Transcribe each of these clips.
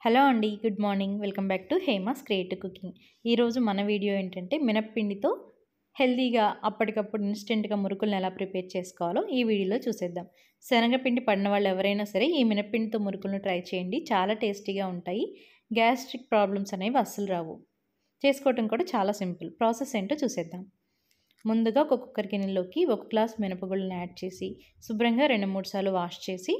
Hello అండి, good morning. Welcome back to Hema's creative cooking. ఈరోజు మన వీడియో ఏంటంటే మినప్పిండితో హెల్తీగా అప్పటికప్పుడు ఇన్స్టెంట్గా మురుకులను ఎలా ప్రిపేర్ చేసుకోవాలో ఈ వీడియోలో చూసేద్దాం. శనగపిండి పడిన వాళ్ళు ఎవరైనా సరే ఈ మినప్పిండితో మురుకులను ట్రై చేయండి. చాలా టేస్టీగా ఉంటాయి. గ్యాస్ట్రిక్ ప్రాబ్లమ్స్ అనేవి అస్సలు రావు. చేసుకోవటం కూడా చాలా సింపుల్. ప్రాసెస్ ఏంటో చూసేద్దాం. ముందుగా ఒక కుక్కర్ గిన్నెలోకి 1 గ్లాస్ మినపగుళ్ళని యాడ్ చేసి శుభ్రంగా 2-3 సార్లు వాష్ చేసి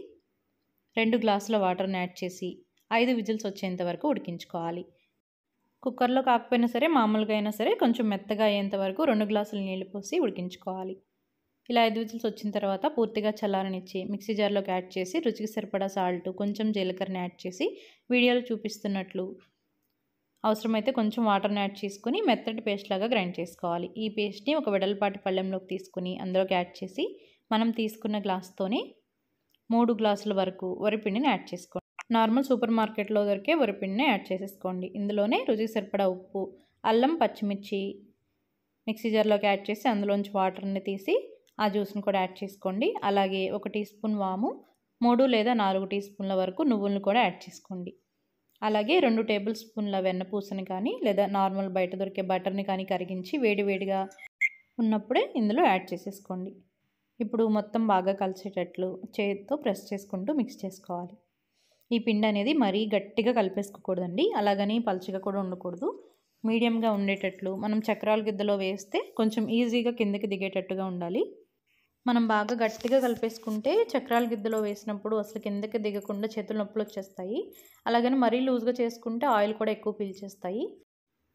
2 గ్లాసుల వాటర్ని యాడ్ చేసి 5 విజిల్స్ వచ్చేంత వరకు ఉడికించుకోవాలి. కుక్కర్లో కాకపోయినా సరే మామూలుగా అయినా సరే కొంచెం మెత్తగా అయ్యేంత వరకు 2 గ్లాసుల నీళ్లు పోసి ఉడికించుకోవాలి. ఇలా 5 విజిల్స్ వచ్చిన తర్వాత పూర్తిగా చల్లారనిచ్చి మిక్సీ జార్లోకి యాడ్ చేసి రుచికి సరిపడా సాల్ట్, కొంచెం జీలకర్రని యాడ్ చేసి వీడియోలో చూపిస్తున్నట్లు అవసరమైతే కొంచెం వాటర్ని యాడ్ చేసుకుని మెత్తటి పేస్ట్ లాగా గ్రైండ్ చేసుకోవాలి. ఈ పేస్ట్ని ఒక వెడల్పాటి పళ్ళెంలోకి తీసుకుని అందులోకి యాడ్ చేసి మనం తీసుకున్న గ్లాస్తోనే 3 గ్లాసుల వరకు వరిపిండిని యాడ్ చేసుకోండి. నార్మల్ సూపర్ మార్కెట్లో దొరికే వరిపిండిని యాడ్ చేసేసుకోండి. ఇందులోనే రుచికి సరిపడా ఉప్పు, అల్లం, పచ్చిమిర్చి మిక్సీ జార్లోకి యాడ్ చేసి అందులోంచి వాటర్ని తీసి ఆ జ్యూస్ని కూడా యాడ్ చేసుకోండి. అలాగే 1 టీ స్పూన్ వాము, 3 లేదా 4 టీ స్పూన్ల వరకు నువ్వులను కూడా యాడ్ చేసుకోండి. అలాగే 2 టేబుల్ స్పూన్ల వెన్నపూసని కానీ లేదా నార్మల్ బయట దొరికే బటర్ని కానీ కరిగించి వేడివేడిగా ఉన్నప్పుడే ఇందులో యాడ్ చేసేసుకోండి. ఇప్పుడు మొత్తం బాగా కలిసేటట్లు చేతితో ప్రెస్ చేసుకుంటూ మిక్స్ చేసుకోవాలి. ఈ పిండి అనేది మరీ గట్టిగా కలిపేసుకోకూడదండి, అలాగని పలుచగా కూడా ఉండకూడదు. మీడియంగా ఉండేటట్లు మనం చక్రాల గిద్దలో వేస్తే కొంచెం ఈజీగా కిందకి దిగేటట్టుగా ఉండాలి. మనం బాగా గట్టిగా కలిపేసుకుంటే చక్రాల గిద్దలో వేసినప్పుడు అసలు కిందకి దిగకుండా చేతులు నొప్పులు వచ్చేస్తాయి. అలాగని మరీ లూజ్గా చేసుకుంటే ఆయిల్ కూడా ఎక్కువ పీల్చేస్తాయి.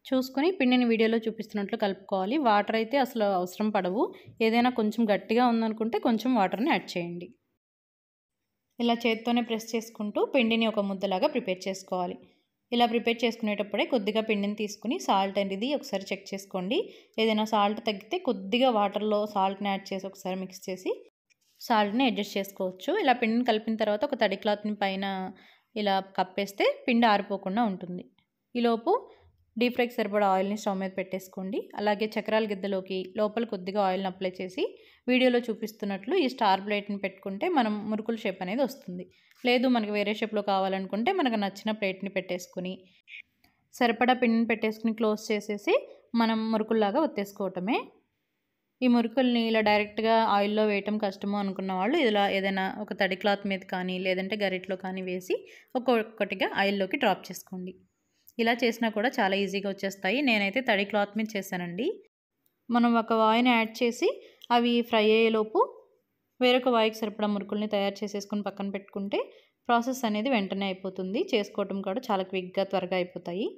చూసుకుని పిండిని వీడియోలో చూపిస్తున్నట్లు కలుపుకోవాలి. వాటర్ అయితే అసలు అవసరం పడవు. ఏదైనా కొంచెం గట్టిగా ఉందనుకుంటే కొంచెం వాటర్ని యాడ్ చేయండి. ఇలా చేత్తోనే ప్రెస్ చేసుకుంటూ పిండిని ఒక ముద్దలాగా ప్రిపేర్ చేసుకోవాలి. ఇలా ప్రిపేర్ చేసుకునేటప్పుడే కొద్దిగా పిండిని తీసుకుని సాల్ట్ అనేది ఒకసారి చెక్ చేసుకోండి. ఏదైనా సాల్ట్ తగ్గితే కొద్దిగా వాటర్లో సాల్ట్ని యాడ్ చేసి ఒకసారి మిక్స్ చేసి సాల్ట్ని అడ్జస్ట్ చేసుకోవచ్చు. ఇలా పిండిని కలిపిన తర్వాత ఒక తడి క్లాత్ని పైన ఇలా కప్పేస్తే పిండి ఆరిపోకుండా ఉంటుంది. ఈలోపు డీప్ ఫ్రైకి సరిపడా ఆయిల్ని స్టవ్ మీద పెట్టేసుకోండి. అలాగే చక్రాల గిద్దలోకి లోపల కొద్దిగా ఆయిల్ని అప్లై చేసి వీడియోలో చూపిస్తున్నట్లు ఈ స్టార్ ప్లేట్ని పెట్టుకుంటే మనం మురుకుల షేప్ అనేది వస్తుంది. లేదు మనకి వేరే షేప్లో కావాలనుకుంటే మనకు నచ్చిన ప్లేట్ని పెట్టేసుకుని సరిపడా పిండిని పెట్టేసుకుని క్లోజ్ చేసేసి మనం మురుకుల్లాగా ఒత్తేసుకోవటమే. ఈ మురుకుల్ని ఇలా డైరెక్ట్గా ఆయిల్లో వేయటం కష్టము అనుకున్న వాళ్ళు ఇలా ఏదైనా ఒక తడి క్లాత్ మీద కానీ లేదంటే గరిటలో కానీ వేసి ఒక్కొక్కటిగా ఆయిల్లోకి డ్రాప్ చేసుకోండి. ఇలా చేసినా కూడా చాలా ఈజీగా వచ్చేస్తాయి. నేనైతే తడి క్లాత్ మీద చేశానండి. మనం ఒక వాయిని యాడ్ చేసి అవి ఫ్రై అయ్యేలోపు వేరొక వాయికి సరిపడా మురుకుల్ని తయారు చేసేసుకుని పక్కన పెట్టుకుంటే ప్రాసెస్ అనేది వెంటనే అయిపోతుంది. చేసుకోవటం కూడా చాలా క్విక్గా త్వరగా అయిపోతాయి.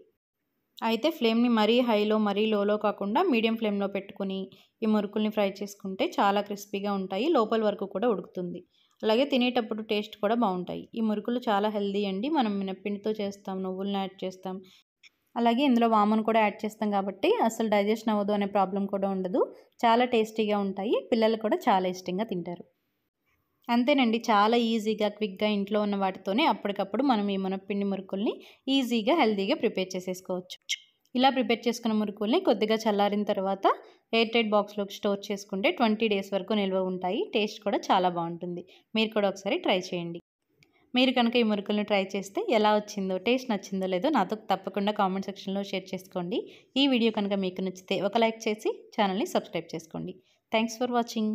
అయితే ఫ్లేమ్ని మరీ హైలో మరీ లోలో కాకుండా మీడియం ఫ్లేమ్లో పెట్టుకుని ఈ మురుకుల్ని ఫ్రై చేసుకుంటే చాలా క్రిస్పీగా ఉంటాయి. లోపల వరకు కూడా ఉడుకుతుంది. అలాగే తినేటప్పుడు టేస్ట్ కూడా బాగుంటాయి. ఈ మురుకులు చాలా హెల్దీ అండి. మనం మినప్పిండితో చేస్తాం, నువ్వులను యాడ్ చేస్తాం, అలాగే ఇందులో వామును కూడా యాడ్ చేస్తాం కాబట్టి అసలు డైజెషన్ అవ్వదు అనే ప్రాబ్లం కూడా ఉండదు. చాలా టేస్టీగా ఉంటాయి. పిల్లలు కూడా చాలా ఇష్టంగా తింటారు. అంతేనండి, చాలా ఈజీగా క్విక్గా ఇంట్లో ఉన్న వాటితోనే అప్పటికప్పుడు మనం ఈ మినప్పిండి మురుకుల్ని ఈజీగా హెల్దీగా ప్రిపేర్ చేసేసుకోవచ్చు. ఇలా ప్రిపేర్ చేసుకున్న మురుకుల్ని కొద్దిగా చల్లారిన తర్వాత ఎయిర్ టైట్ బాక్స్లోకి స్టోర్ చేసుకుంటే 20 డేస్ వరకు నిల్వ ఉంటాయి. టేస్ట్ కూడా చాలా బాగుంటుంది. మీరు కూడా ఒకసారి ట్రై చేయండి. మీరు కనుక ఈ మురుకుల్ని ట్రై చేస్తే ఎలా వచ్చిందో, టేస్ట్ నచ్చిందో లేదో నాతో తప్పకుండా కామెంట్ సెక్షన్లో షేర్ చేసుకోండి. ఈ వీడియో కనుక మీకు నచ్చితే ఒక లైక్ చేసి ఛానల్ని సబ్స్క్రైబ్ చేసుకోండి. Thanks for watching.